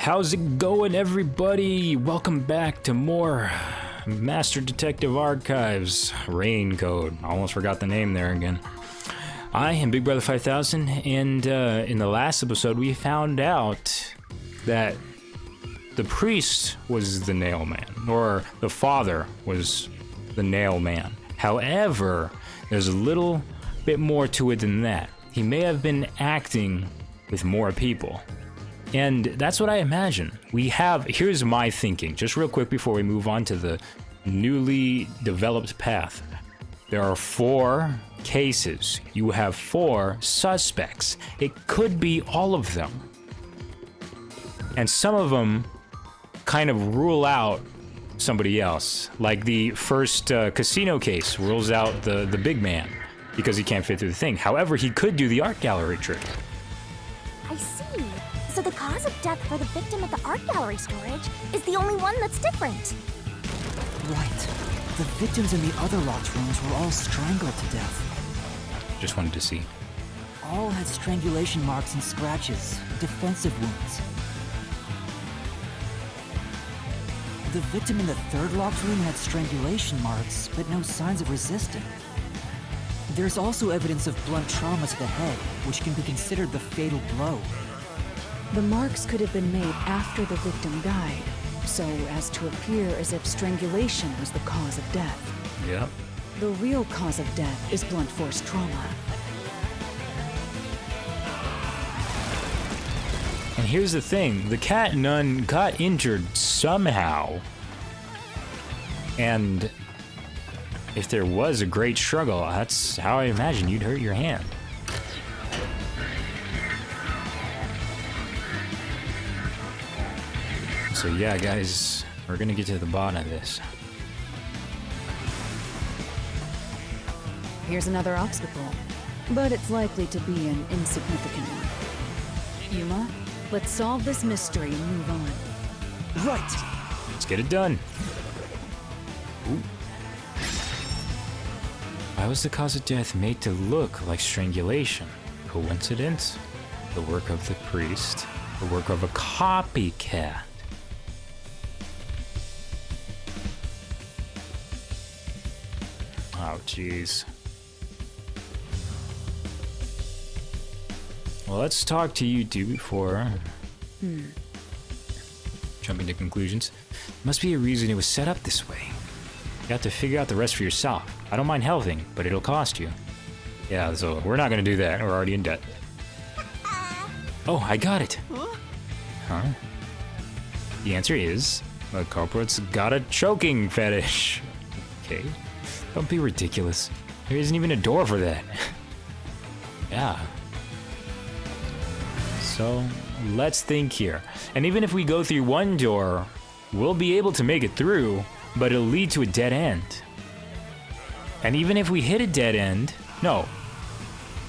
How's it going, everybody? Welcome back to more Master Detective Archives Rain Code. Almost forgot the name there again. I am Big Brother 5000, and in the last episode we found out that the priest was the nail man, or the father was the nail man. However, there's a little bit more to it than that. He may have been acting with more people. And that's what I imagine. Here's my thinking, just real quick before we move on to the newly developed path. There are 4 cases. You have 4 suspects. It could be all of them. And some of them kind of rule out somebody else. Like the first casino case rules out the big man because he can't fit through the thing. However, he could do the art gallery trick. I see. So the cause of death for the victim at the art gallery storage is the only one that's different. Right. The victims in the other locked rooms were all strangled to death. Just wanted to see. All had strangulation marks and scratches, defensive wounds. The victim in the third locked room had strangulation marks, but no signs of resisting. There's also evidence of blunt trauma to the head, which can be considered the fatal blow. The marks could have been made after the victim died, so as to appear as if strangulation was the cause of death. Yep. The real cause of death is blunt force trauma. And here's the thing, the cat nun got injured somehow. And if there was a great struggle, that's how I imagine you'd hurt your hand. So yeah, guys, we're gonna get to the bottom of this. Here's another obstacle, but it's likely to be an insignificant one. Yuma, let's solve this mystery and move on. Right! Let's get it done. Ooh. Why was the cause of death made to look like strangulation? Coincidence? The work of the priest? The work of a copycat? Oh, jeez. Well, let's talk to you two before jumping to conclusions. Must be a reason it was set up this way. You have to figure out the rest for yourself. I don't mind helping, but it'll cost you. Yeah, so we're not gonna do that. We're already in debt. Oh, I got it. Huh? The answer is, the culprit's got a choking fetish. Okay. Don't be ridiculous. There isn't even a door for that. Yeah. So, let's think here. And even if we go through one door, we'll be able to make it through, but it'll lead to a dead end. And even if we hit a dead end, if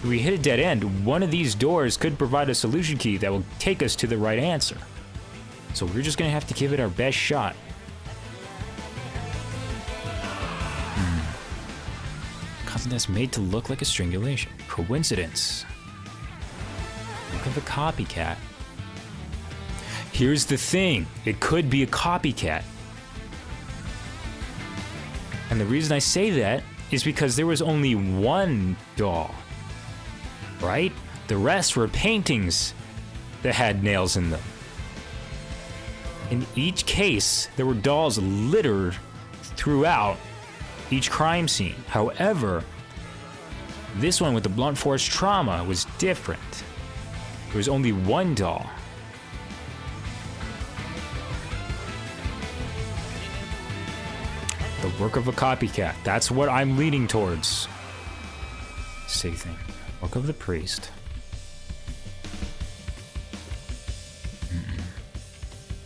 we hit a dead end, one of these doors could provide a solution key that will take us to the right answer. So we're just gonna have to give it our best shot. That's made to look like a strangulation. Coincidence. Look at the copycat. Here's the thing. It could be a copycat. And the reason I say that is because there was only one doll. Right? The rest were paintings that had nails in them. In each case, there were dolls littered throughout each crime scene. However, this one with the blunt force trauma was different. There was only one doll. The work of a copycat. That's what I'm leaning towards. Same thing. Work of the priest.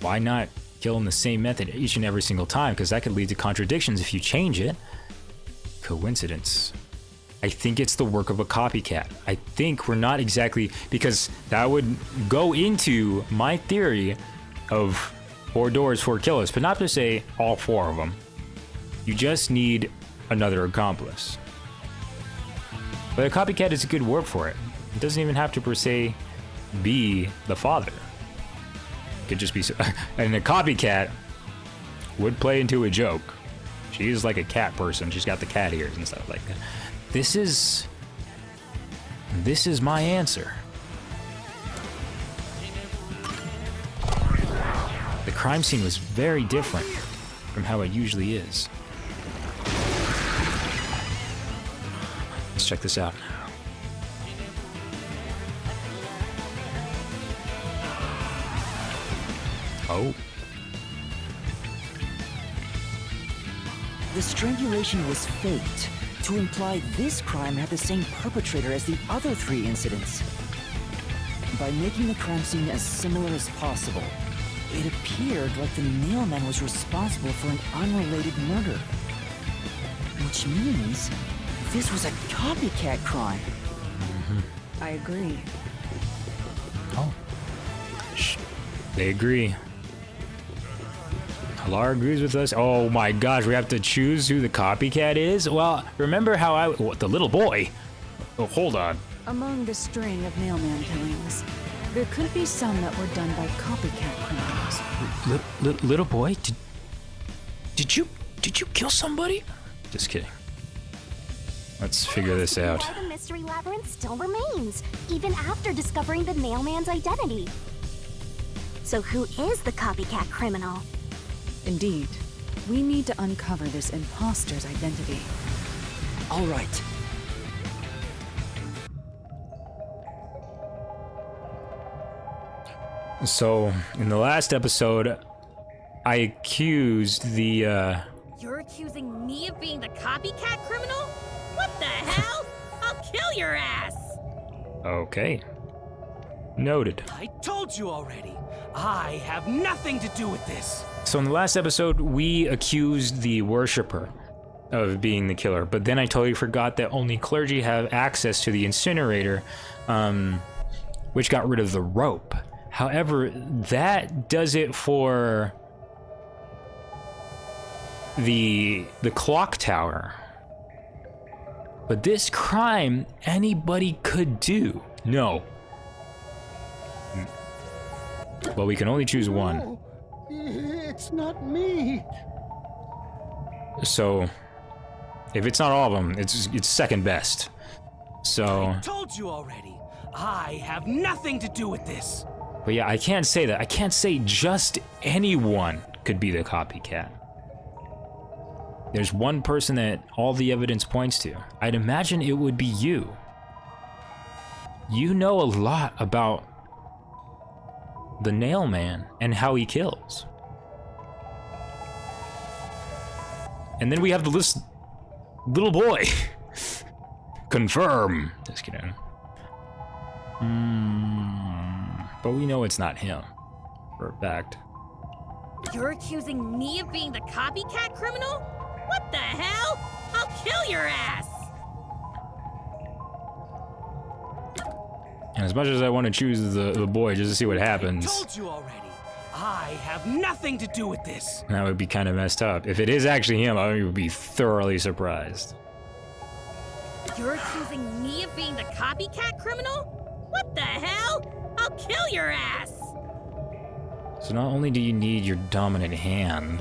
Why not kill in the same method each and every single time? Because that could lead to contradictions if you change it. Coincidence. I think it's the work of a copycat. I think we're not exactly, because that would go into my theory of 4 doors, 4 killers, but not to say all 4 of them. You just need another accomplice. But a copycat is a good word for it. It doesn't even have to per se be the father. could just be, and a copycat would play into a joke. She's like a cat person. She's got the cat ears and stuff like that. This is my answer. The crime scene was very different from how it usually is. Let's check this out. Oh. The strangulation was faked to imply this crime had the same perpetrator as the other 3 incidents. By making the crime scene as similar as possible, it appeared like the mailman was responsible for an unrelated murder. Which means this was a copycat crime. I agree. Oh. They agree. Lara agrees with us. Oh my gosh, we have to choose who the copycat is? Well, remember how the little boy? Oh, hold on. Among the string of mailman killings, there could be some that were done by copycat criminals. Little boy, did you kill somebody? Just kidding. Let's figure this out. Why the mystery labyrinth still remains, even after discovering the mailman's identity. So who is the copycat criminal? Indeed, we need to uncover this imposter's identity. All right. So, in the last episode, I accused the, You're accusing me of being the copycat criminal? What the hell? I'll kill your ass! Okay. Noted. I told you already. I have nothing to do with this. So in the last episode, we accused the worshipper of being the killer, but then I totally forgot that only clergy have access to the incinerator, which got rid of the rope. However, that does it for the clock tower. But this crime, anybody could do. No. Well, we can only choose one. No, it's not me. So, if it's not all of them, it's second best. So, I told you already. I have nothing to do with this. but yeah, I can't say that. I can't say just anyone could be the copycat. There's one person that all the evidence points to. I'd imagine it would be you. You know a lot about the nail man and how he kills. And then we have the little boy. Confirm. Just kidding. But we know it's not him, for a fact. You're accusing me of being the copycat criminal? What the hell? I'll kill your ass! And as much as I want to choose the boy just to see what I happens, told you already. I have nothing to do with this. that would be kind of messed up. If it is actually him, I would be thoroughly surprised. You're accusing me of being the copycat criminal? What the hell? I'll kill your ass! So not only do you need your dominant hand,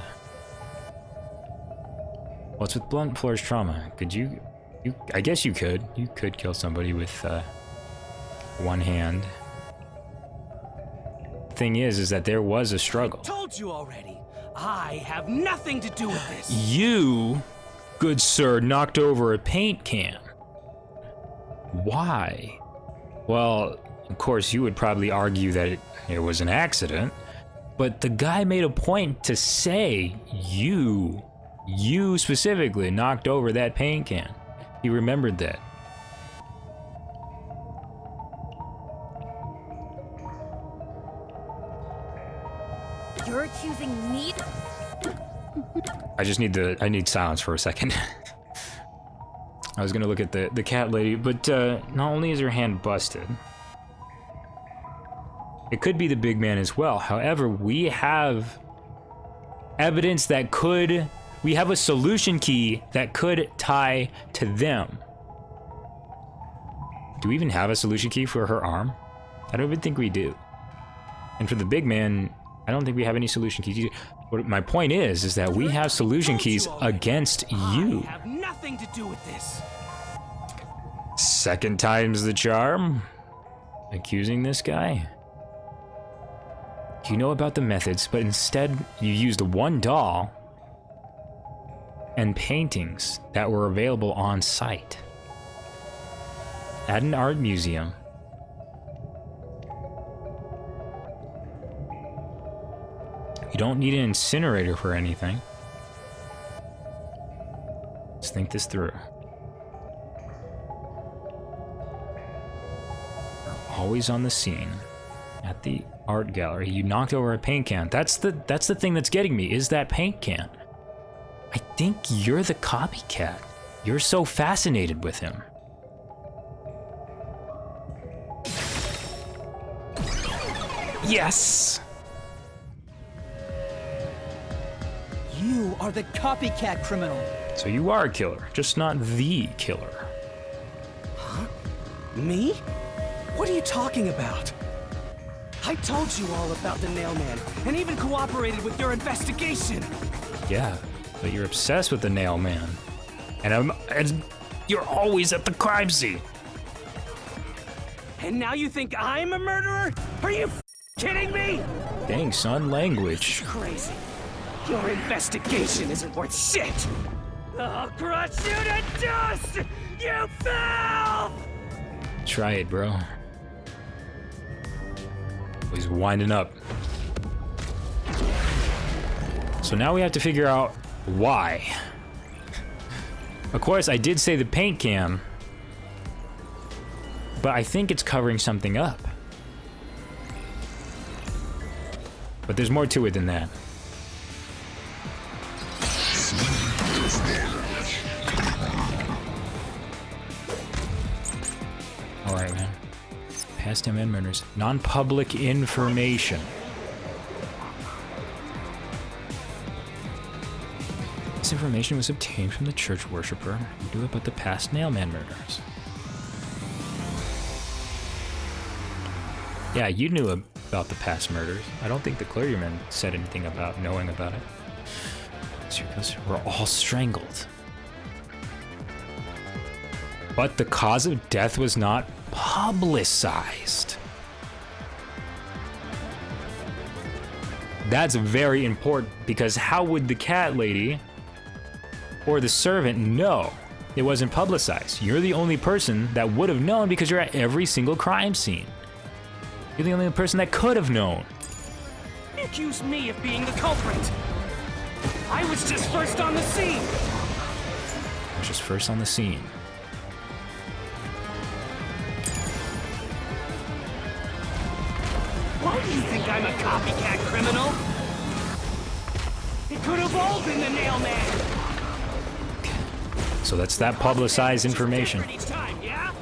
what's with blunt force trauma? Could you I guess you could. You could kill somebody with one hand. Thing is that there was a struggle. Told you already. I have nothing to do with this. You, good sir, knocked over a paint can. Why? Well, of course, you would probably argue that it was an accident, but the guy made a point to say you specifically knocked over that paint can. He remembered that. You're accusing me? I need silence for a second. I was gonna look at the cat lady, but not only is her hand busted, it could be the big man as well. However, we have evidence that we have a solution key that could tie to them. Do we even have a solution key for her arm? I don't even think we do. And for the big man, I don't think we have any solution keys either. But my point is that we have solution keys against you. I have nothing to do with this. Second time's the charm. Accusing this guy. You know about the methods, but instead you used one doll and paintings that were available on site at an art museum. You don't need an incinerator for anything. Let's think this through. You're always on the scene at the art gallery. You knocked over a paint can. That's the thing that's getting me, is that paint can. I think you're the copycat. You're so fascinated with him. Yes! You are the copycat criminal. So you are a killer, just not the killer. Me? What are you talking about? I told you all about the Nailman, and even cooperated with your investigation. Yeah, but you're obsessed with the nail man. And you're always at the crime scene. And now you think I'm a murderer? Are you kidding me? Dang, son, language. Crazy. Your investigation isn't worth shit. I'll crush you to dust, you filth! Try it, bro. He's winding up. So now we have to figure out why. Of course, I did say the paint can, but I think it's covering something up. But there's more to it than that. Alright, man. Past time and murders. Non-public information. This information was obtained from the church worshiper who knew about the past Nailman murders. Yeah, you knew about the past murders. I don't think the clergyman said anything about knowing about it. Because we're all strangled. But the cause of death was not publicized. That's very important, because how would the cat lady or the servant know it wasn't publicized? You're the only person that would have known because you're at every single crime scene. You're the only person that could have known. You accuse me of being the culprit. I was just first on the scene. I was just first on the scene. Why do you think I'm a copycat criminal? It could have all been the Nailman. So that's that publicized information. Each time, yeah?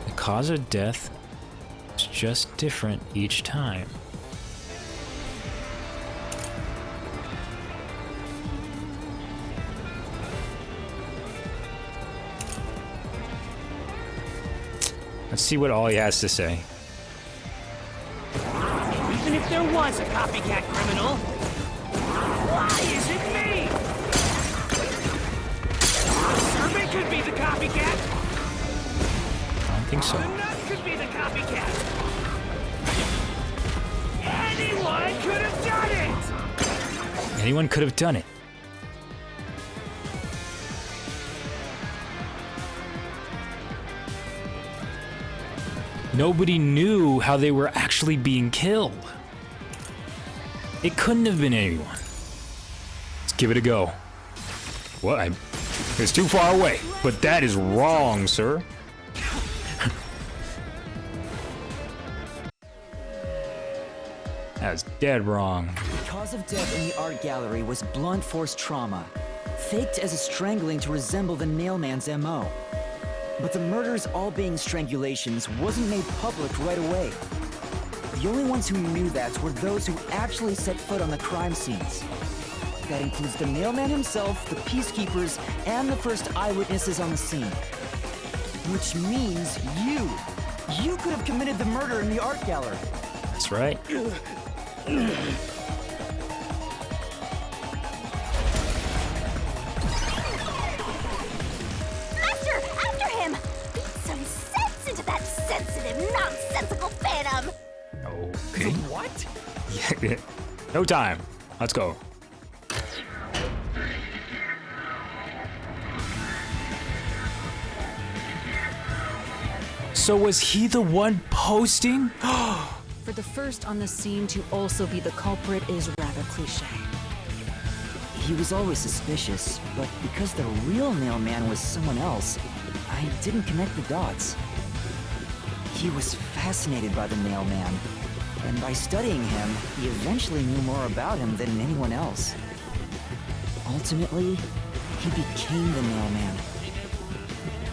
The cause of death is just different each time. Let's see what Ollie has to say. Even if there was a copycat criminal, why is it me? The servant could be the copycat. I don't think so. The nut could be the copycat. Anyone could have done it. Anyone could have done it. Nobody knew how they were actually being killed. It couldn't have been anyone. Let's give it a go. What? It's too far away. But that is wrong, sir. That's dead wrong. The cause of death in the art gallery was blunt force trauma, faked as a strangling to resemble the Nailman's MO. But the murders all being strangulations wasn't made public right away. The only ones who knew that were those who actually set foot on the crime scenes. That includes the Nailman himself, the peacekeepers, and the first eyewitnesses on the scene. Which means you could have committed the murder in the art gallery. That's right. Master, after him! Beat some sense into that sensitive, nonsensical phantom! Okay. What? Yeah, no time. Let's go. So was he the one posting? For the first on the scene to also be the culprit is rather cliche. He was always suspicious, but because the real mailman was someone else, I didn't connect the dots. He was fascinated by the mailman, and by studying him, he eventually knew more about him than anyone else. Ultimately, he became the mailman.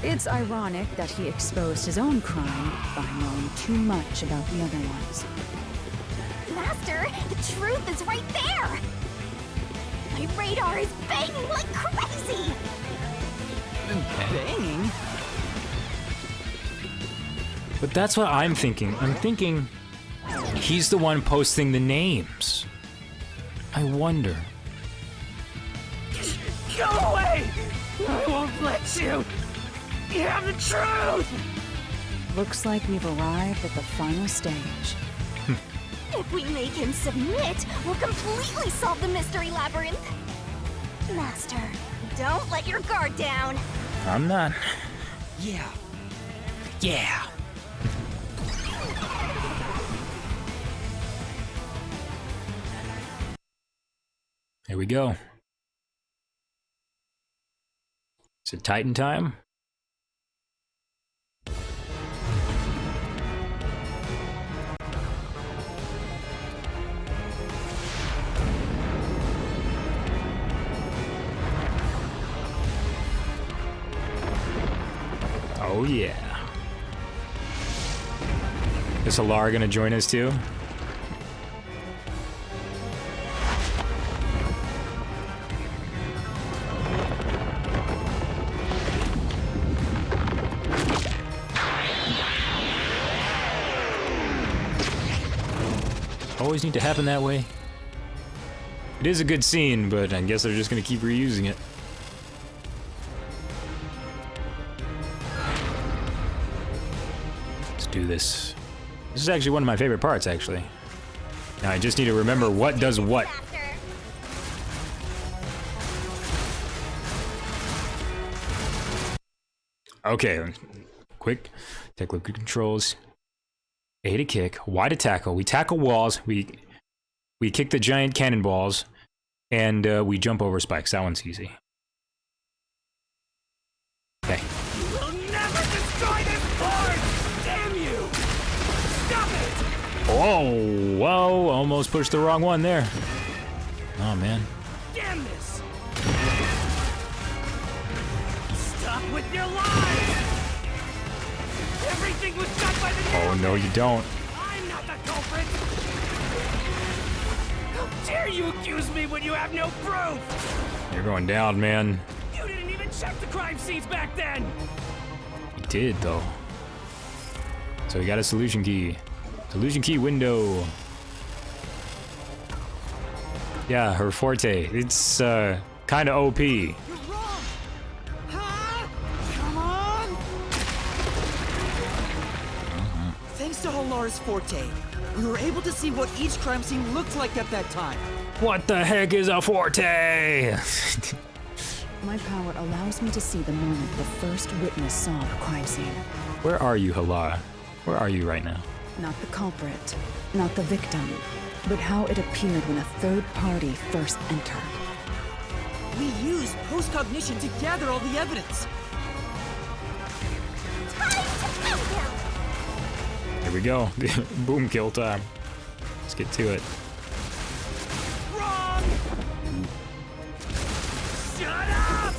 It's ironic that he exposed his own crime by knowing too much about the other ones. Master, the truth is right there! My radar is banging like crazy! Banging? But that's what I'm thinking. I'm thinking he's the one posting the names. I wonder. Go away! I won't let you! You have the truth! Looks like we've arrived at the final stage. If we make him submit, we'll completely solve the mystery labyrinth. Master, don't let your guard down. I'm not. Yeah. Yeah. Here we go. Is it Titan time? Oh yeah. Is Alara gonna join us too? Always need to happen that way. It is a good scene, but I guess they're just gonna keep reusing it. Let's do this. This is actually one of my favorite parts, actually. Now I just need to remember what does what. Okay, quick. Take liquid controls. A to kick, Y to tackle. We tackle walls. We kick the giant cannonballs, and we jump over spikes. That one's easy. Okay. You will never destroy this board! Damn you! Stop it! Oh, whoa! Almost pushed the wrong one there. Oh man. Damn this! Stop with your lies! Everything was done by the Oh no, you don't. I'm not the culprit! How dare you accuse me when you have no proof! You're going down, man. You didn't even check the crime scenes back then! You did though. So we got a solution key. Solution key window. Yeah, her forte. It's kind of OP. You're wrong! Huh? Come on! Thanks to Halara's forte, we were able to see what each crime scene looked like at that time. What the heck is a forte? My power allows me to see the moment the first witness saw the crime scene. Where are you, Halara? Where are you right now? Not the culprit, not the victim, but how it appeared when a third party first entered. We used post-cognition to gather all the evidence. Time to kill him! Here we go. Boom kill time. Let's get to it. Wrong! Shut up!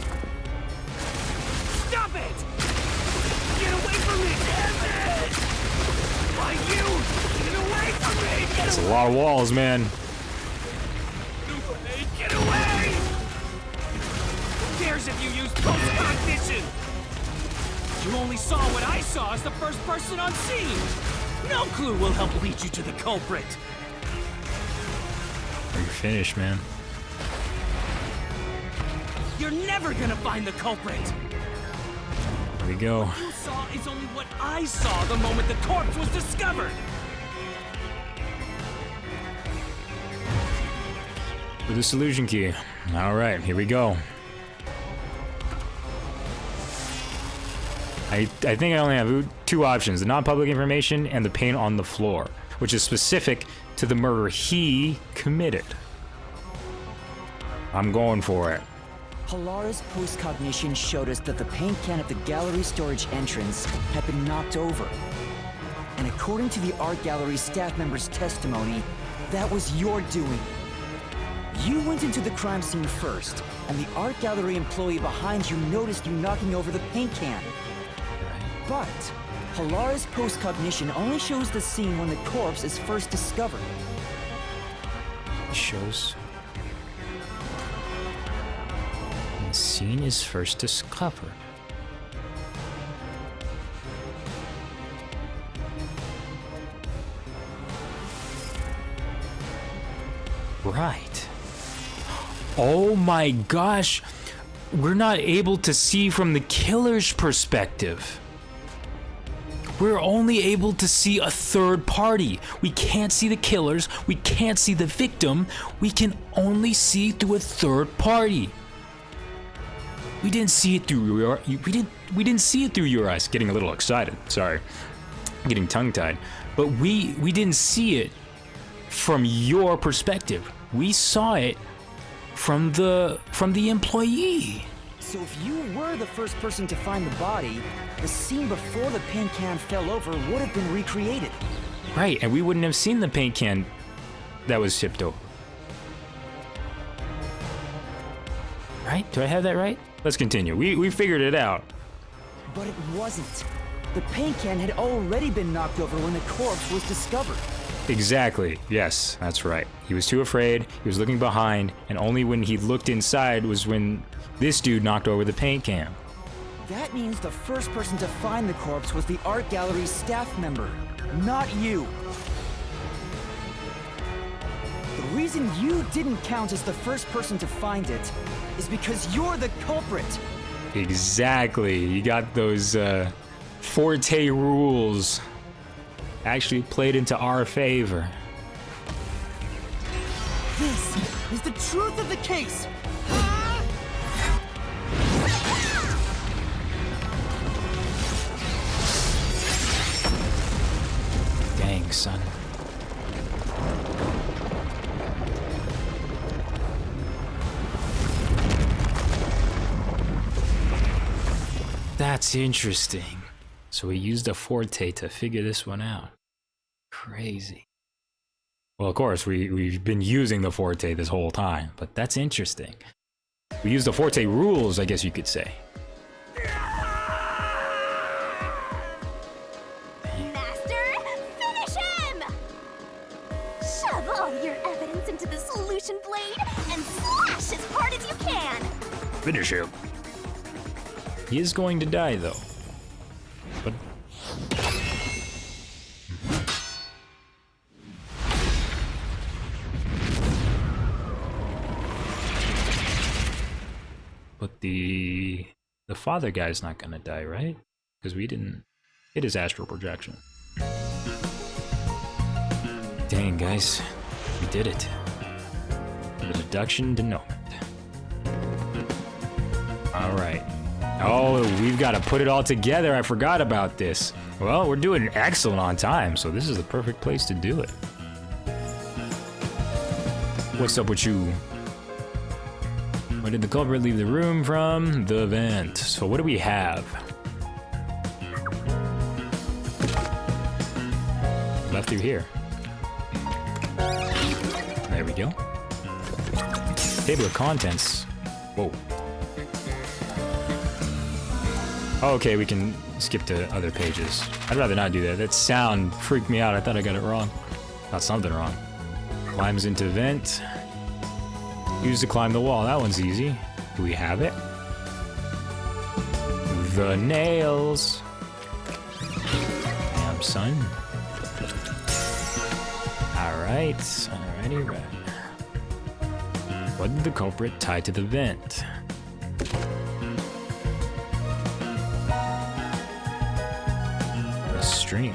Stop it! Get away from me! Damn it! Why you? Get away from me! Get That's away! a lot of walls, man. Get away! Who cares if you use post-cognition? You only saw what I saw as the first person on scene. No clue will help lead you to the culprit. You're finished, man. You're never gonna find the culprit! Here we go. What you saw is only what I saw the moment the corpse was discovered! For the solution key. Alright, here we go. I think I only have two options, the non-public information and the paint on the floor, which is specific to the murder he committed. I'm going for it. Halara's post-cognition showed us that the paint can at the gallery storage entrance had been knocked over. And according to the art gallery staff member's testimony, that was your doing. You went into the crime scene first, and the art gallery employee behind you noticed you knocking over the paint can. But Halara's post-cognition only shows the scene when the corpse is first discovered. It shows when the scene is first discovered. Right. Oh my gosh. We're not able to see from the killer's perspective. We're only able to see a third party. We can't see the killers. We can't see the victim. We can only see through a third party. We didn't see it through your. We didn't see it through your eyes. Getting a little excited. Sorry, getting tongue-tied. But we didn't see it from your perspective. We saw it from the employee. So if you were the first person to find the body, the scene before the paint can fell over would have been recreated. Right, and we wouldn't have seen the paint can that was tipped over. Right? Do I have that right? Let's continue. We figured it out. But it wasn't. The paint can had already been knocked over when the corpse was discovered. Exactly. Yes, that's right. He was too afraid, he was looking behind, and only when he looked inside was when this dude knocked over the paint can. That means the first person to find the corpse was the art gallery's staff member, not you. The reason you didn't count as the first person to find it is because you're the culprit. Exactly. You got those Forte rules actually played into our favor. This is the truth of the case. Dang, son. That's interesting. So we used a Forte to figure this one out. Crazy. Well, of course, we've been using the Forte this whole time, but that's interesting. We used the Forte rules, I guess you could say. Master, finish him! Shove all your evidence into the solution blade and slash as hard as you can! Finish him. He is going to die, though. But... But the father guy's not gonna die, right? Because we didn't hit his astral projection. Dang, guys. We did it. The deduction denouement. Alright. Oh, we've got to put it all together. I forgot about this. Well, we're doing excellent on time, so this is the perfect place to do it. What's up with you? When did the culprit leave the room from? The vent. So what do we have? Left through here. There we go. Table of contents. Whoa. Okay, we can skip to other pages. I'd rather not do that. That sound freaked me out. I thought I got it wrong. Got something wrong. Climbs into vent. Use to climb the wall. That one's easy. Do we have it? The nails. Damn, son. Alright. Alrighty, right. What did the culprit tie to the vent? A string.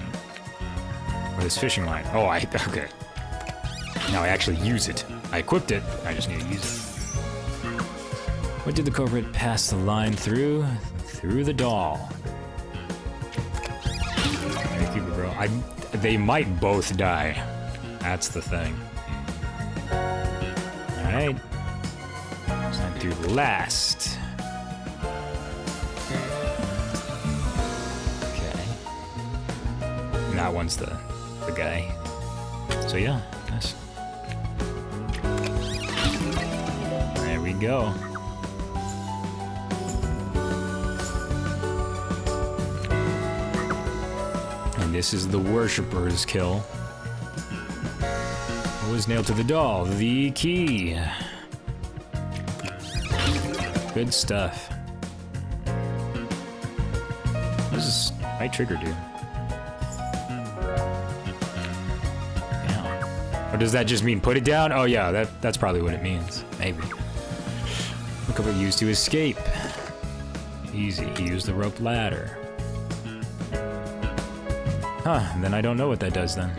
Or this fishing line. Oh, okay. Now I actually use it. I equipped it. I just need to use it. What did the culprit pass the line through? Through the doll. Hey, keep it, bro. They might both die. That's the thing. Alright. Time through last. Okay. And that one's the guy. So yeah, nice. There we go. And this is the worshipper's kill. What was nailed to the doll? The key. Good stuff. What does this right trigger do? Yeah. Or does that just mean put it down? Oh yeah, that's probably what it means. Maybe. Look what we used to escape. Easy, he used the rope ladder. Huh, then I don't know what that does then.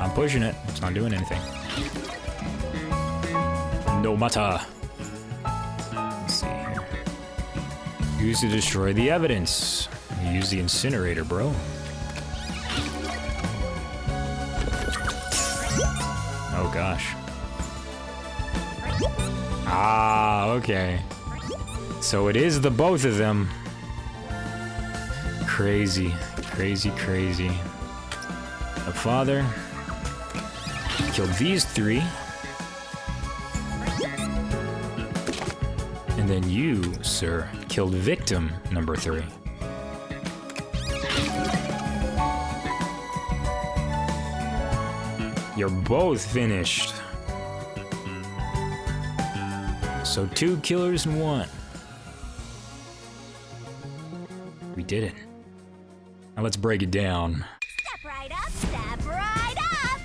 I'm pushing it, it's not doing anything. No matter. Let's see here. Use to destroy the evidence. Use the incinerator, bro. Oh gosh. Ah, okay. So it is the both of them. Crazy, crazy, crazy. The father killed these three. And then you, sir, killed victim number 3. You're both finished. So 2 killers and 1. We did it. Now let's break it down. Step right up, step right up!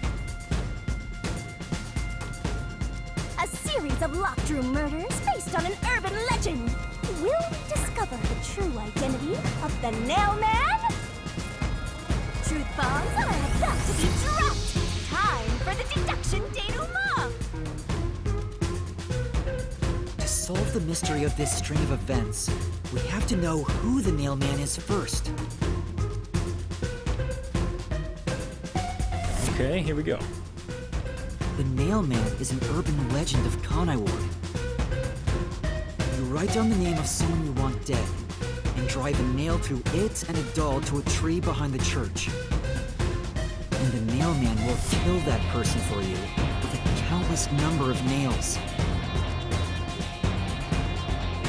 A series of locked room murders based on an urban legend. Will we discover the true identity of the Nail Man? Truth bombs are about to be dropped. Time for the deduction denouement. To solve the mystery of this string of events, we have to know who the Nail Man is first. Okay, here we go. The Nail Man is an urban legend of Kanaiward. You write down the name of someone you want dead, and drive a nail through it and a doll to a tree behind the church. And the Nail Man will kill that person for you with a countless number of nails.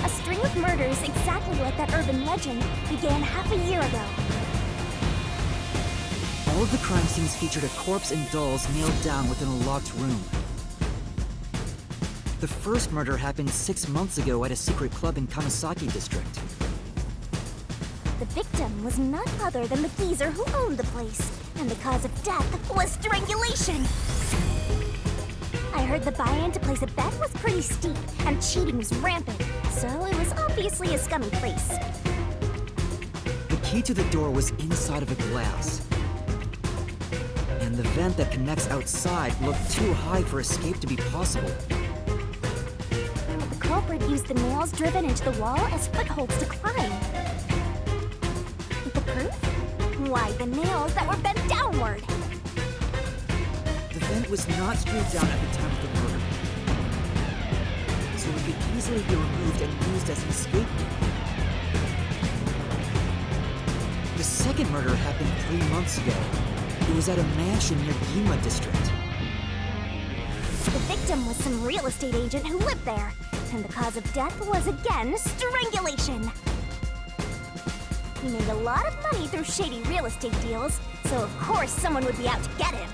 A string of murders exactly like that urban legend began half a year ago. All of the crime scenes featured a corpse and dolls nailed down within a locked room. The first murder happened 6 months ago at a secret club in Kamasaki district. The victim was none other than the geezer who owned the place, and the cause of death was strangulation. I heard the buy-in to place a bet was pretty steep, and cheating was rampant, so it was obviously a scummy place. The key to the door was inside of a glass. And the vent that connects outside looked too high for escape to be possible. The culprit used the nails driven into the wall as footholds to climb. The proof? Why, the nails that were bent downward. The vent was not screwed down at the time of the murder, so it could easily be removed and used as an escape route. The second murder happened 3 months ago. It was at a mansion near Yuma district. The victim was some real estate agent who lived there, and the cause of death was again strangulation. He made a lot of money through shady real estate deals, so of course someone would be out to get him.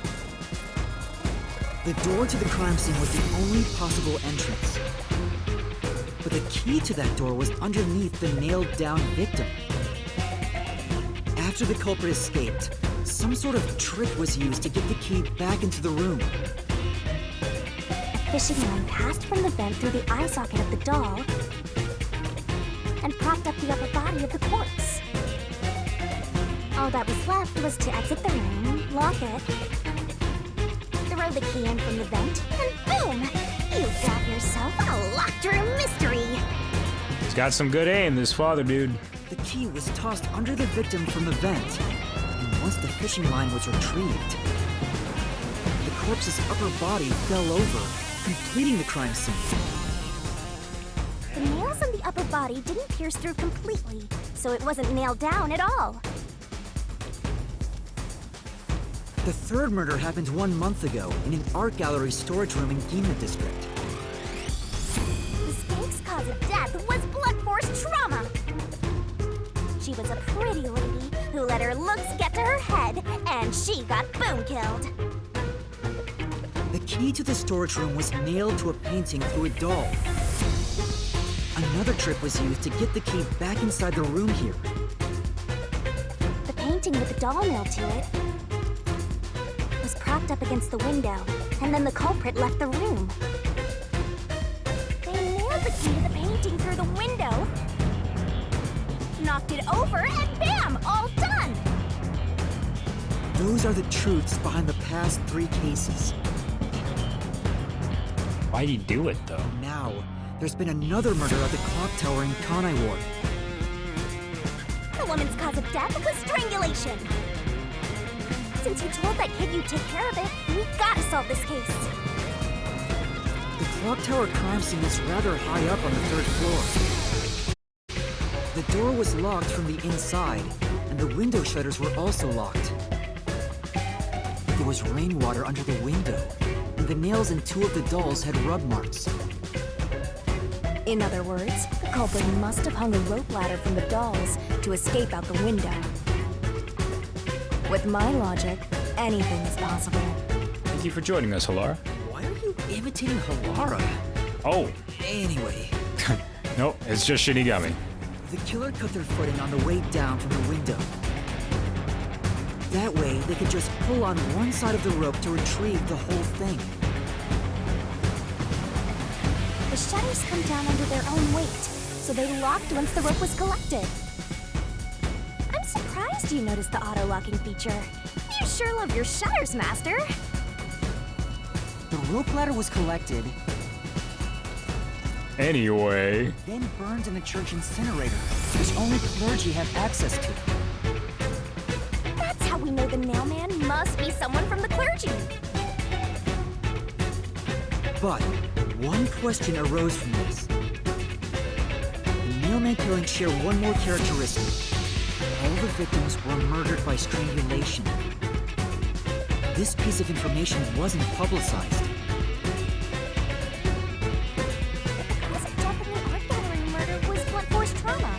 The door to the crime scene was the only possible entrance. But the key to that door was underneath the nailed-down victim. After the culprit escaped, some sort of trick was used to get the key back into the room. fishing line passed from the vent through the eye socket of the doll and propped up the upper body of the corpse. All that was left was to exit the room, lock it, throw the key in from the vent, and boom! You've got yourself a locked room mystery! He's got some good aim, this father dude. The key was tossed under the victim from the vent, and once the fishing line was retrieved, the corpse's upper body fell over, completing the crime scene. The nails in the upper body didn't pierce through completely, so it wasn't nailed down at all. The third murder happened 1 month ago in an art gallery storage room in Yuma district. The skank's cause of death was blunt force trauma. She was a pretty lady who let her looks get to her head, and she got boom killed. The key to the storage room was nailed to a painting through a doll. Another trick was used to get the key back inside the room here. The painting with the doll nailed to it was propped up against the window, and then the culprit left the room. They nailed the key to the painting through the window, knocked it over, and bam! All done! Those are the truths behind the past 3 cases. Why'd he do it, though? Now, there's been another murder at the clock tower in Kanai Ward. The woman's cause of death was strangulation. Since you told that kid you'd take care of it, we gotta solve this case. The clock tower crime scene is rather high up on the 3rd floor. The door was locked from the inside, and the window shutters were also locked. There was rainwater under the window, and the nails in 2 of the dolls had rub marks. In other words, the culprit must have hung a rope ladder from the dolls to escape out the window. With my logic, anything is possible. Thank you for joining us, Halara. Why are you imitating Halara? Oh, Anyway, nope, it's just Shinigami. the killer cut their footing on the way down from the window. That way, they could just pull on one side of the rope to retrieve the whole thing. The shutters come down under their own weight, so they locked once the rope was collected. I'm surprised you noticed the auto-locking feature. You sure love your shutters, Master. The rope ladder was collected, Anyway, then burned in the church incinerator, which only clergy have access to. That's how we know the nailman must be someone from the clergy. But one question arose from this. The nailman killings share one more characteristic. All the victims were murdered by strangulation. This piece of information wasn't publicized. The cause of death in the art gallery murder was blunt force trauma.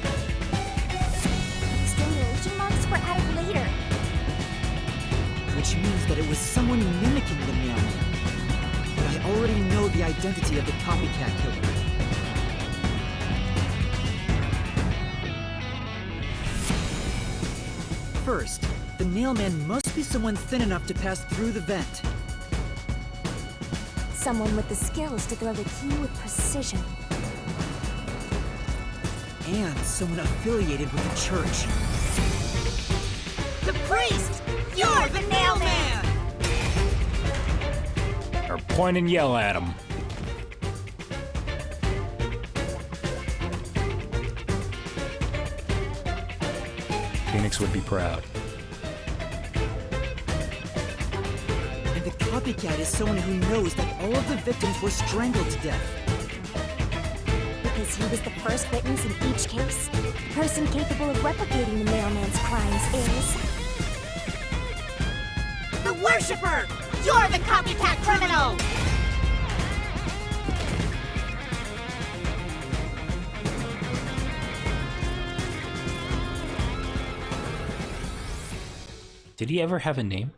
Strangulation marks were added later. Which means that it was someone mimicking the nailman. But I already know the identity of the copycat killer. First, the nailman must be someone thin enough to pass through the vent. Someone with the skills to throw the key with precision. And someone affiliated with the church. The priest! You're the nailman! or point and yell at him. Phoenix would be proud. And the copycat is someone who knows that all of the victims were strangled to death. Because he was the first witness in each case, the person capable of replicating the mailman's crimes is... The Worshipper! You're the copycat criminal! Did he ever have a name?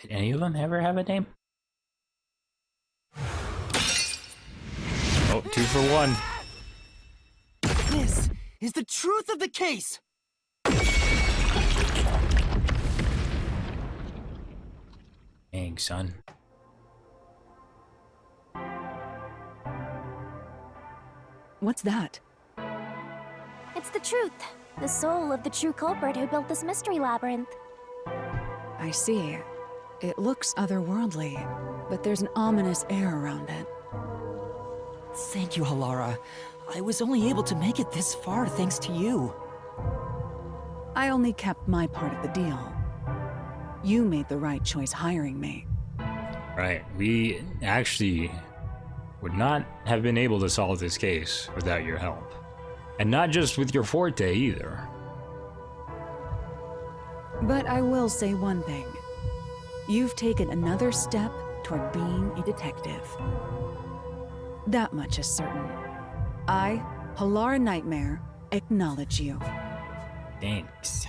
Did any of them ever have a name? Oh, 2 for 1. This is the truth of the case! Dang, son. What's that? It's the truth. The soul of the true culprit who built this mystery labyrinth. I see. It looks otherworldly, but there's an ominous air around it. Thank you, Halara. I was only able to make it this far thanks to you. I only kept my part of the deal. You made the right choice hiring me. Right. We actually would not have been able to solve this case without your help. And not just with your forte either. But I will say one thing. You've taken another step toward being a detective. That much is certain. I, Halara Nightmare, acknowledge you. Thanks.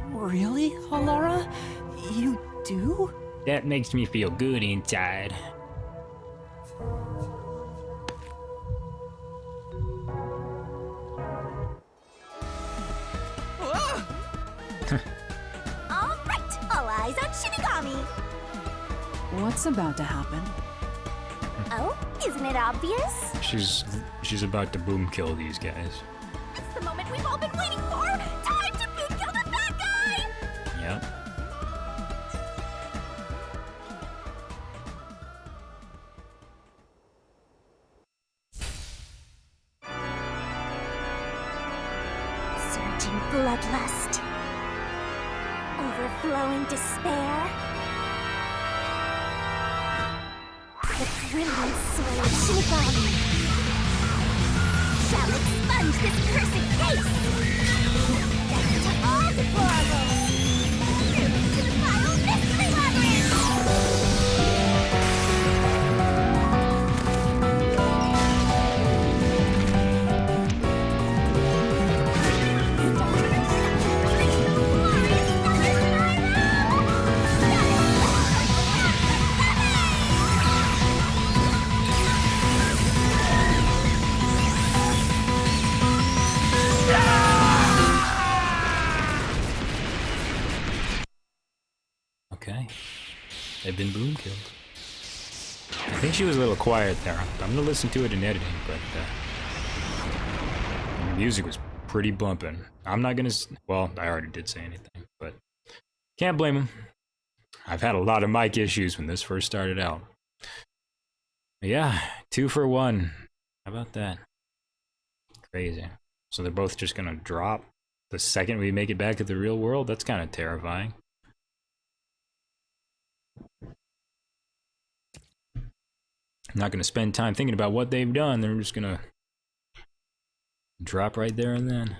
Really, Halara? You do? That makes me feel good inside. All right, all eyes on Shinigami. What's about to happen? Oh, isn't it obvious? She's about to boom kill these guys. It's the moment we've all been waiting for. Time to boom kill the bad guy. Yep. Surging bloodlust. Overflowing despair. The brilliant soul of Shinigami shall expunge this cursed case. Death to all deplorables. Through to the final mystery labyrinth. Okay. They've been boom killed. I think she was a little quiet there. I'm gonna listen to it in editing, but the music was pretty bumping. I'm not gonna. Well, I already did say anything, but can't blame him. I've had a lot of mic issues when this first started out. Yeah, 2 for 1. How about that? Crazy. So they're both just gonna drop the second we make it back to the real world? That's kind of terrifying. I'm not gonna spend time thinking about what they've done. They're just gonna drop right there and then.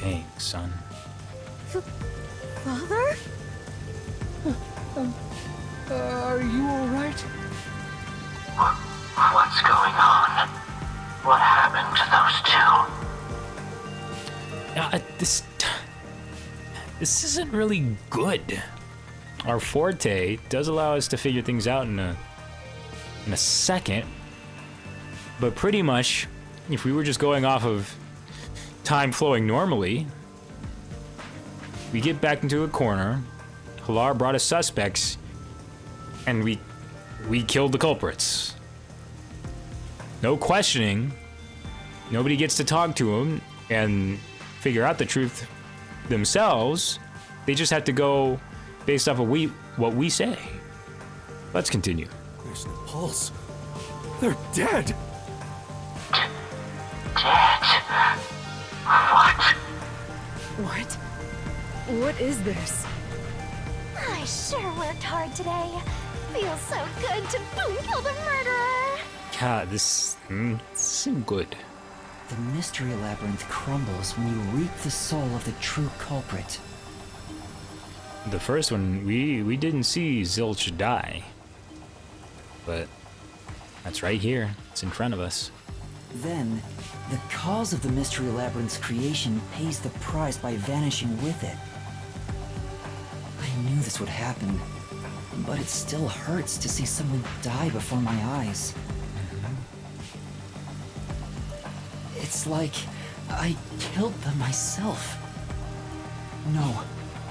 Dang, son. Father? Are you all right? What's going on? What happened to those two? This isn't really good. Our forte does allow us to figure things out in a second, but pretty much, if we were just going off of time flowing normally, we get back into a corner. Halara brought us suspects, and we killed the culprits. No questioning. Nobody gets to talk to them and figure out the truth themselves. They just have to go based off of what we say. Let's continue. There's no pulse. They're dead. Dead? What? What? What is this? I sure worked hard today. Feels so good to boom kill the murderer. God, this isn't good. The mystery labyrinth crumbles when you reap the soul of the true culprit. The first one, we didn't see Zilch die. But that's right here. It's in front of us. Then, the cause of the mystery labyrinth's creation pays the price by vanishing with it. I knew this would happen, but it still hurts to see someone die before my eyes. It's like I killed them myself. No,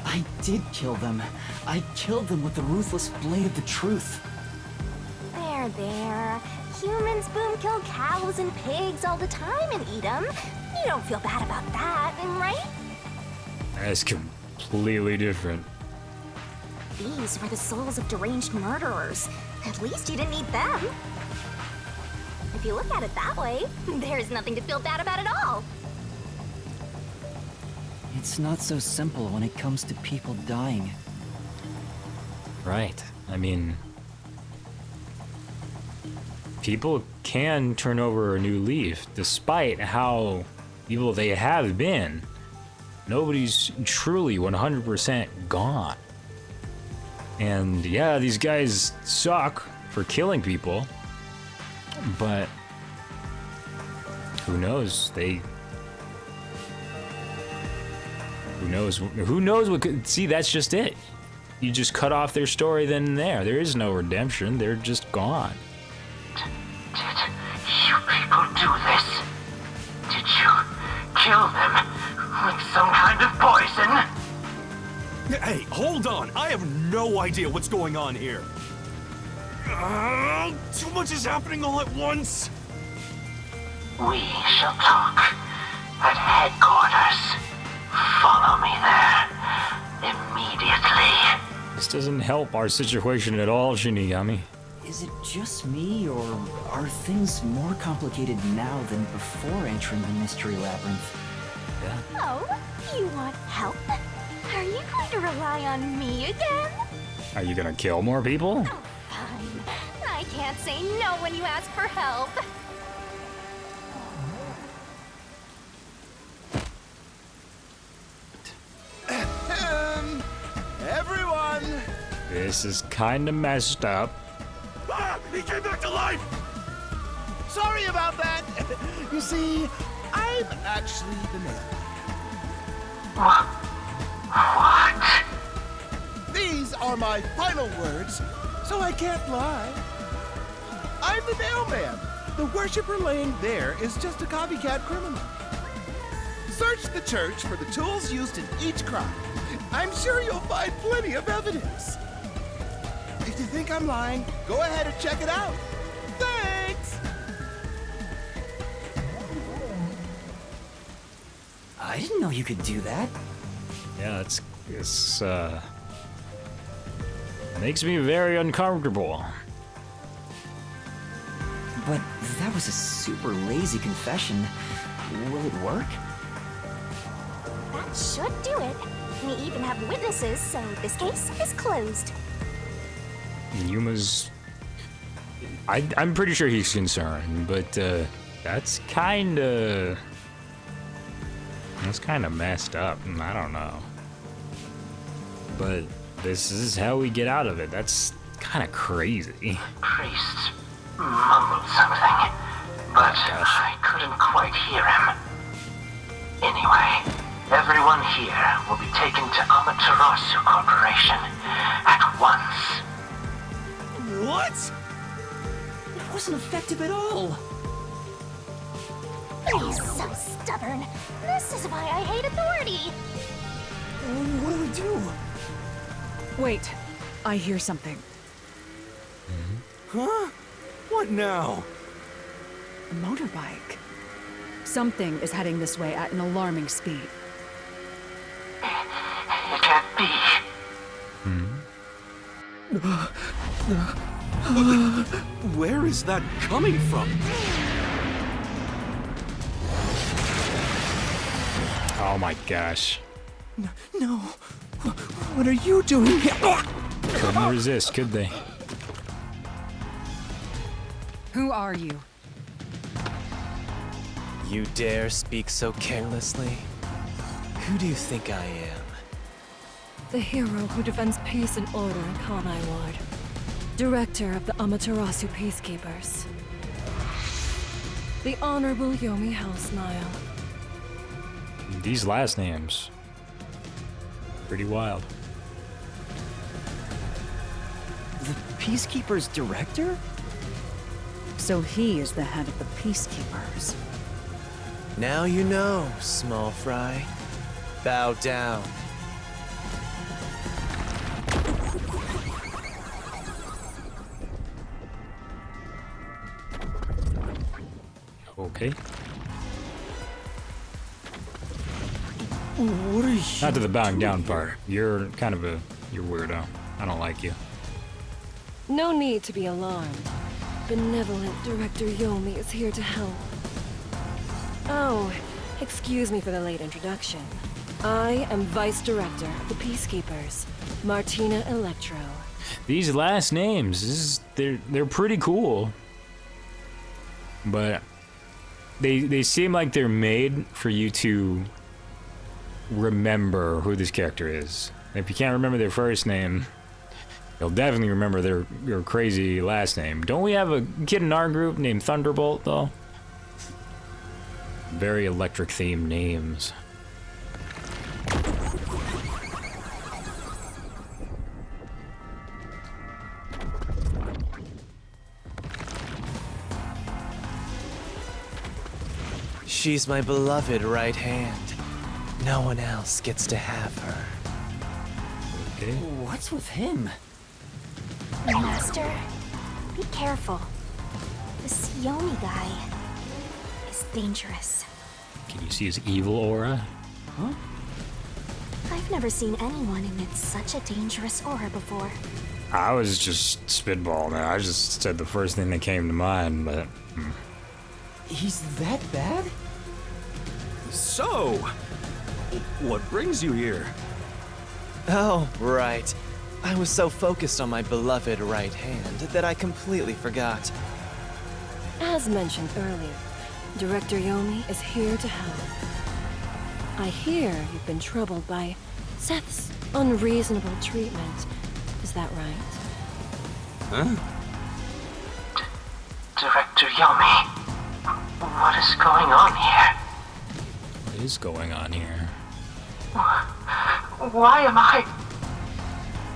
I did kill them. I killed them with the ruthless blade of the truth. There, there. Humans boom kill cows and pigs all the time and eat them. You don't feel bad about that, right? That's completely different. These were the souls of deranged murderers. At least you didn't eat them. If you look at it that way, there's nothing to feel bad about at all. It's not so simple when it comes to people dying. Right. I mean, people can turn over a new leaf, despite how evil they have been. Nobody's truly 100% gone. And yeah, these guys suck for killing people, but who knows? Who knows what could, see, that's just it. You just cut off their story then and there. There is no redemption. They're just gone. Did you people do this? Did you kill them with some kind of poison? Hey, hold on! I have no idea what's going on here. Too much is happening all at once. We shall talk at headquarters. Follow me there immediately. This doesn't help our situation at all, Shinigami. Is it just me, or are things more complicated now than before entering the Mystery Labyrinth? Yeah. Oh, you want help? Are you going to rely on me again? Are you gonna kill more people? Oh, fine. I can't say no when you ask for help. Everyone! This is kinda messed up. Ah! He came back to life! Sorry about that! You see, I'm actually the mailman. What? These are my final words, so I can't lie. I'm the mailman. The worshiper laying there is just a copycat criminal. Search the church for the tools used in each crime. I'm sure you'll find plenty of evidence. If you think I'm lying, go ahead and check it out. Thanks! I didn't know you could do that. Yeah, it's makes me very uncomfortable. But that was a super lazy confession. Will it work? That should do it. We even have witnesses, so this case is closed. Yuma's... I'm pretty sure he's concerned, but that's kinda messed up. I don't know. But this is how we get out of it. That's kinda crazy. Priest mumbled something, but I couldn't quite hear him. Anyway, everyone here will be taken to Amaterasu Corporation at once. What? It wasn't effective at all. He's so stubborn. This is why I hate authority. What do we do? Wait, I hear something. Huh? What now? A motorbike. Something is heading this way at an alarming speed. It can't be. Where is that coming from? Oh my gosh. No. What are you doing here? Couldn't resist, could they? Who are you? You dare speak so carelessly? Who do you think I am? The hero who defends peace and order in Kanai Ward. Director of the Amaterasu Peacekeepers. The Honorable Yomi Hellsmile. These last names. Pretty wild. The Peacekeeper's director? So he is the head of the Peacekeepers. Now you know, small fry. Bow down. Okay. What are you? Not to the bowing down part. You're kind of you're weirdo. I don't like you. No need to be alarmed. Benevolent Director Yomi is here to help. Oh, excuse me for the late introduction. I am Vice Director of the Peacekeepers, Martina Electro. These last names, they're pretty cool. But they seem like they're made for you to remember who this character is. If you can't remember their first name, you'll definitely remember their crazy last name. Don't we have a kid in our group named Thunderbolt, though? Very electric themed names. She's my beloved right hand. No one else gets to have her. Okay. What's with him? Master, be careful. This Yomi guy is dangerous. Can you see his evil aura? Huh? I've never seen anyone emit such a dangerous aura before. I was just spitballing. I just said the first thing that came to mind, but... He's that bad? So, what brings you here? Oh, right. I was so focused on my beloved right hand that I completely forgot. As mentioned earlier, Director Yomi is here to help. I hear you've been troubled by Seth's unreasonable treatment. Is that right? Huh? Director Yomi, what is going on here? What is going on here? Why am I...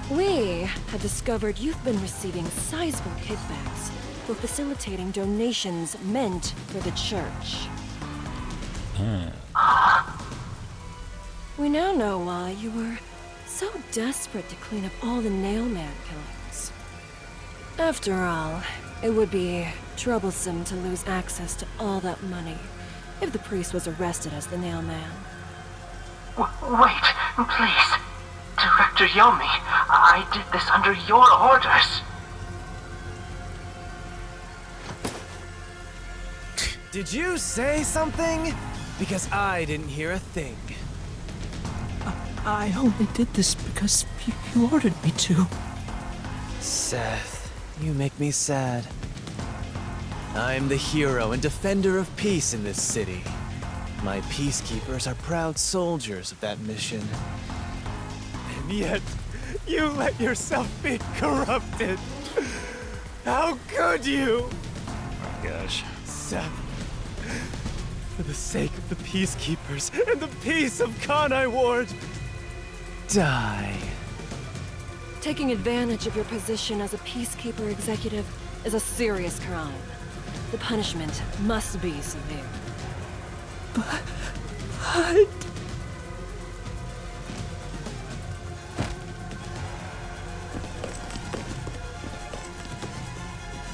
We have discovered you've been receiving sizable kickbacks for facilitating donations meant for the church. We now know why you were so desperate to clean up all the Nailman killings. After all, it would be troublesome to lose access to all that money if the priest was arrested as the Nailman. Wait, please. Director Yomi, I did this under your orders. Did you say something? Because I didn't hear a thing. I only did this because you ordered me to. Seth, you make me sad. I'm the hero and defender of peace in this city. My peacekeepers are proud soldiers of that mission. And yet, you let yourself be corrupted. How could you? Oh my gosh. Seth, for the sake of the peacekeepers and the peace of Kanai Ward, die. Taking advantage of your position as a peacekeeper executive is a serious crime. The punishment must be severe. But...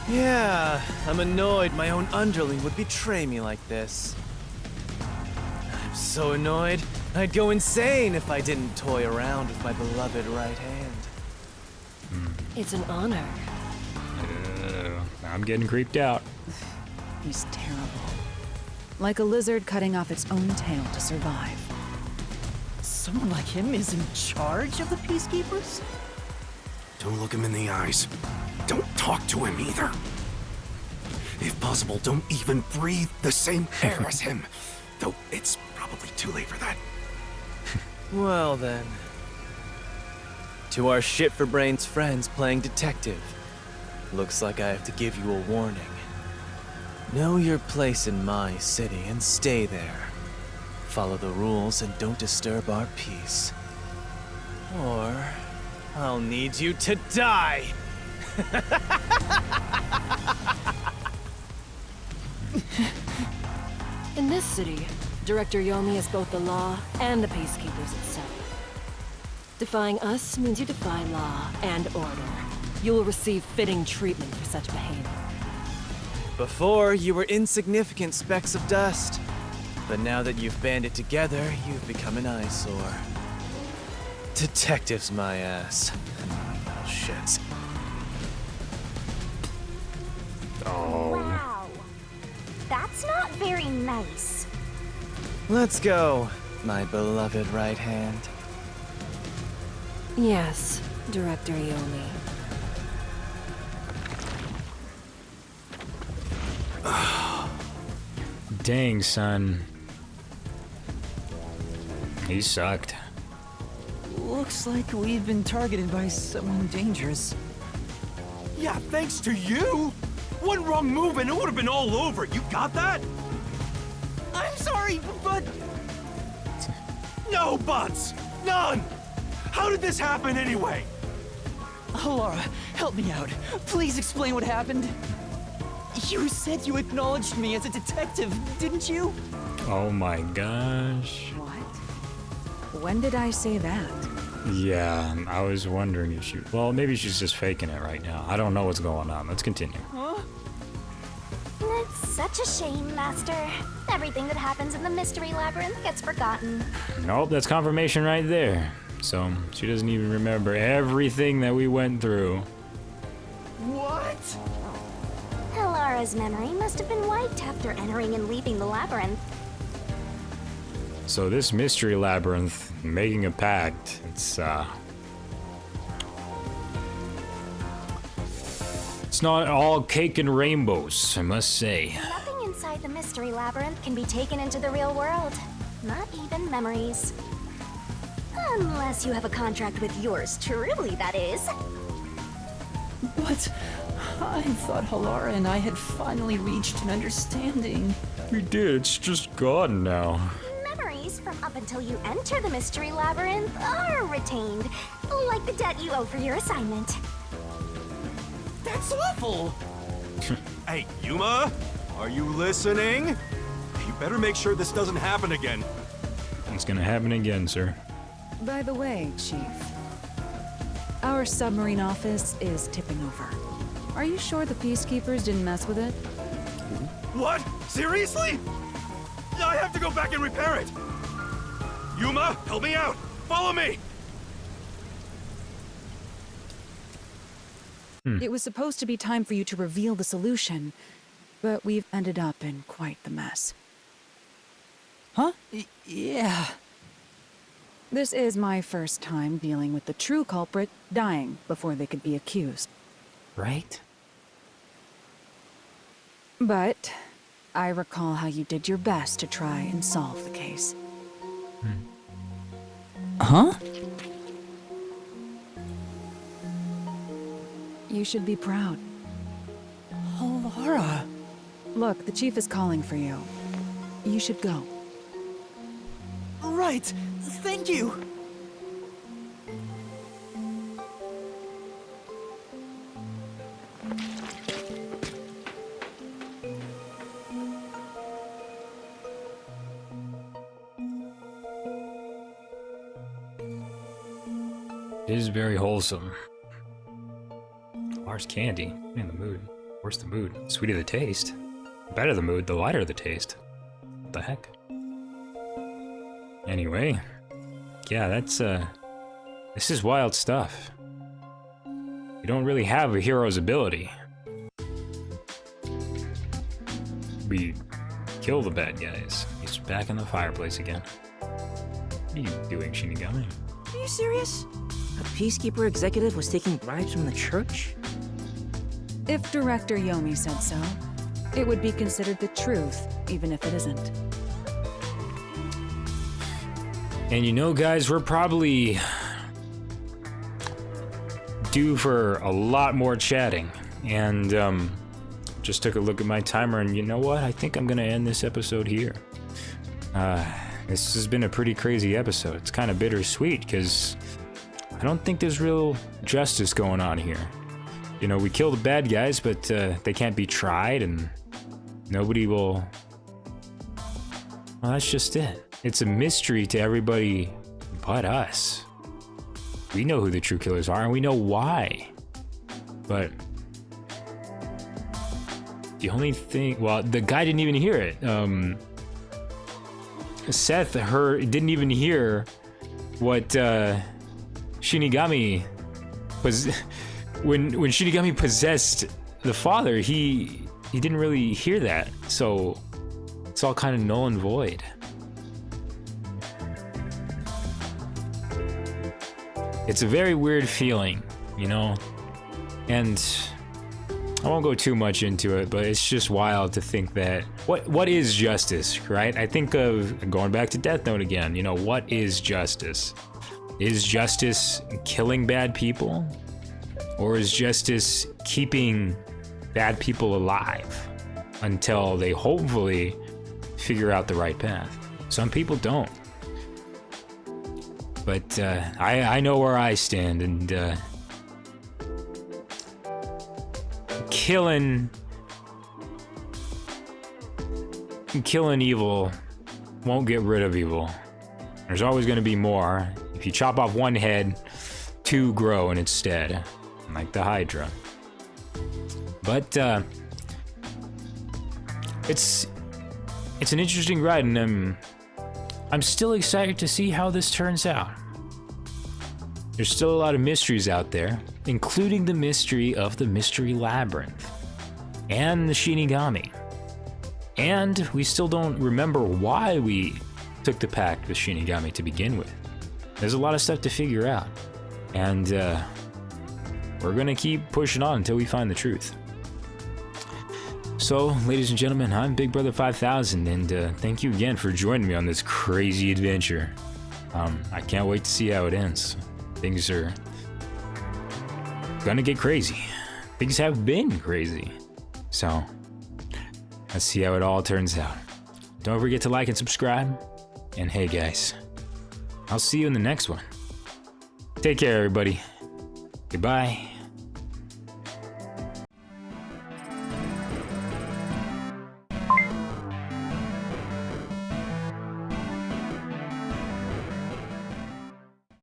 Yeah, I'm annoyed my own underling would betray me like this. I'm so annoyed, I'd go insane if I didn't toy around with my beloved right hand. It's an honor. I'm getting creeped out. He's terrible. Like a lizard cutting off its own tail to survive. Someone like him is in charge of the Peacekeepers? Don't look him in the eyes. Don't talk to him either. If possible, don't even breathe the same air as him. Though it's probably too late for that. Well then. To our shit-for-brains friends playing detective. Looks like I have to give you a warning. Know your place in my city and stay there. Follow the rules and don't disturb our peace. Or I'll need you to die! In this city, Director Yomi is both the law and the peacekeepers itself. Defying us means you defy law and order. You will receive fitting treatment for such behavior. Before, you were insignificant specks of dust. But now that you've banded together, you've become an eyesore. Detectives, my ass. Oh, shit. Oh. Wow. That's not very nice. Let's go, my beloved right hand. Yes, Director Yomi. Dang, son. He sucked. Looks like we've been targeted by someone dangerous. Yeah, thanks to you. One wrong move and it would have been all over. You got that? I'm sorry, but No buts. None. How did this happen anyway? Laura, help me out. Please explain what happened. You said you acknowledged me as a detective, didn't you? Oh my gosh. What? When did I say that? Yeah, I was wondering if she... Well, maybe she's just faking it right now. I don't know what's going on. Let's continue. Huh? It's such a shame, Master. Everything that happens in the Mystery Labyrinth gets forgotten. Nope, that's confirmation right there. So, she doesn't even remember everything that we went through. What? Helara's memory must have been wiped after entering and leaving the labyrinth. So this mystery labyrinth, making a pact, it's not all cake and rainbows, I must say. Nothing inside the Mystery Labyrinth can be taken into the real world. Not even memories. Unless you have a contract with yours truly, that is. But I thought Halara and I had finally reached an understanding. We did, it's just gone now. Memories from up until you enter the Mystery Labyrinth are retained, like the debt you owe for your assignment. That's awful! Hey, Yuma, are you listening? You better make sure this doesn't happen again. It's gonna happen again, sir. By the way, Chief, our submarine office is tipping over. Are you sure the Peacekeepers didn't mess with it? What? Seriously? I have to go back and repair it. Yuma, help me out. Follow me. It was supposed to be time for you to reveal the solution, but we've ended up in quite the mess. Huh? Yeah. This is my first time dealing with the true culprit dying before they could be accused. Right? But I recall how you did your best to try and solve the case. Huh? You should be proud. Halara. Look, the chief is calling for you. You should go. Right. Thank you. It is very wholesome. Where's candy? I'm in the mood. Where's the mood? Sweeter the taste. The better the mood, the lighter the taste. What the heck? Anyway, yeah, that's this is wild stuff. You don't really have a hero's ability. We kill the bad guys. He's back in the fireplace again. What are you doing, Shinigami? Are you serious? A Peacekeeper executive was taking bribes from the church? If Director Yomi said so, it would be considered the truth, even if it isn't. And you know, guys, we're probably due for a lot more chatting. And just took a look at my timer, and you know what? I think I'm gonna end this episode here. This has been a pretty crazy episode. It's kind of bittersweet because I don't think there's real justice going on here. You know, we kill the bad guys, but they can't be tried, and nobody will Well, that's just it. It's a mystery to everybody but us. We know who the true killers are, and we know why. But the only thing, well, the guy didn't even hear it. Seth didn't even hear what Shinigami was. When Shinigami possessed the father, he didn't really hear that. So it's all kind of null and void. It's a very weird feeling, you know? And I won't go too much into it, but it's just wild to think that what is justice, right? I think of going back to Death Note again, you know, what is justice? Is justice killing bad people? Or is justice keeping bad people alive until they hopefully figure out the right path? Some people don't. But I know where I stand, and killing evil won't get rid of evil. There's always going to be more. If you chop off one head, two grow in its stead, like the Hydra. But it's an interesting ride, and I'm still excited to see how this turns out. There's still a lot of mysteries out there, including the mystery of the Mystery Labyrinth and the Shinigami. And we still don't remember why we took the pact with Shinigami to begin with. There's a lot of stuff to figure out, and we're gonna keep pushing on until we find the truth. So, ladies and gentlemen, I'm Big Brother 5000, and thank you again for joining me on this crazy adventure. I can't wait to see how it ends. Things are gonna get crazy. Things have been crazy. So, let's see how it all turns out. Don't forget to like and subscribe. And hey guys, I'll see you in the next one. Take care, everybody. Goodbye.